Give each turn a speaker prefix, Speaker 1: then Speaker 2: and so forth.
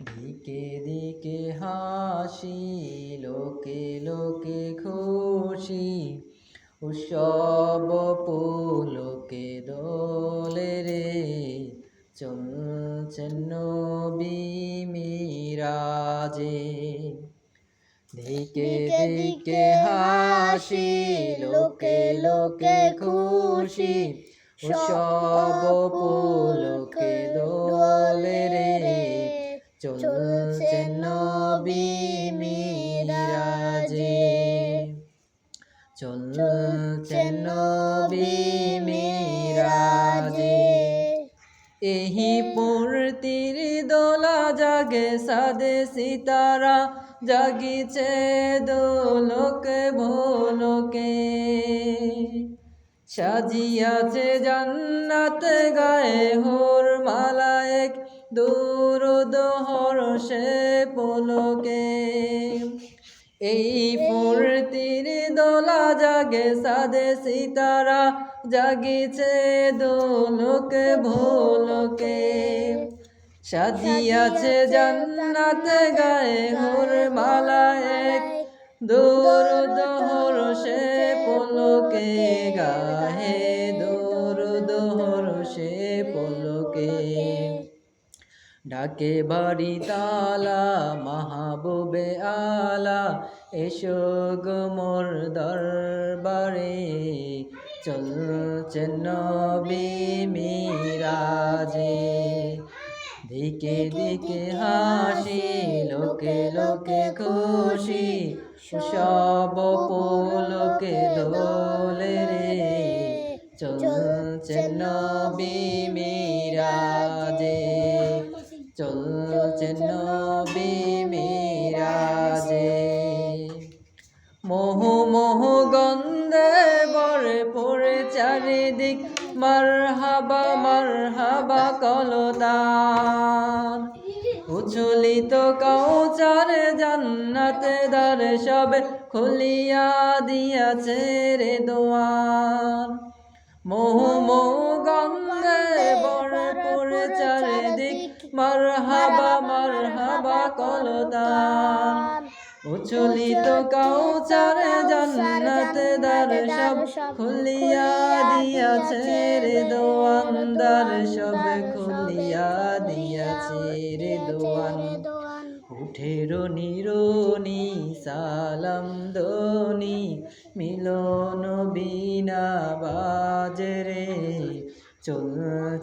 Speaker 1: দিকে দিকে হাসি, লোকে লোকে খুশি, উৎসব পুলকে দোলে রে, চলছেন নবী মিরাজে। দিকে দিকে হাসি, লোকে লোকে খুশি, উৎসব পুলকে দোলে রে, চলছেন নবী মিরাজে, চলছেন নবী মিরাজে। এহি পূর্তির দোলা জাগে সাদে সিতারা, জাগিছে দোলকে ভোলকে, সাজিয়াছে জান্নাত গায়ে হোর মালায়েক, দুরুদ হর্ষে পুলকে। এই পূর্তির দোলা জাগে সাদে সিতারা, জাগিছে দোলকে ভোলকে, সাজিয়াছে জান্নাত গায়ে হোর মালায়েক, দুরুদ হর্ষে পুলকে গাহে, দুরুদ হর্ষে পুলকে। ডাকে বাড়ি তালা মাহবুবে আলা, এসো গো মোর দরবারে, চলছেন নবী মিরাজে। দিকে দিকে হাসি, লোকে লোকে খুশি, সব পুলকে দোলে রে, চলছেন নবী মিরাজে, চলছেন নবী মিরাজে। মোহ মোহ গন্ধে ভরে পড়ে চারিদিক, মারহাবা মারহাবা কলতান, উচ্ছলিত কাউচার জান্নাতে দ্বার সবে খুলিয়া দিয়াছে রে দোয়ার। মোহ মোহ গন্ধে ভরে পড়ে চারিদিক, মারহাবা মারহাবা কলতান, উচ্ছলিত কাউচার জান্নাতে দ্বার সব খুলিয়া দিয়াছে রে দোয়ান, দ্বার সব খুলিয়া দিয়াছে রে দোয়ান। উঠে রনি রনি সালাম দনি, মিলন বিনা বাজে রে, চলছে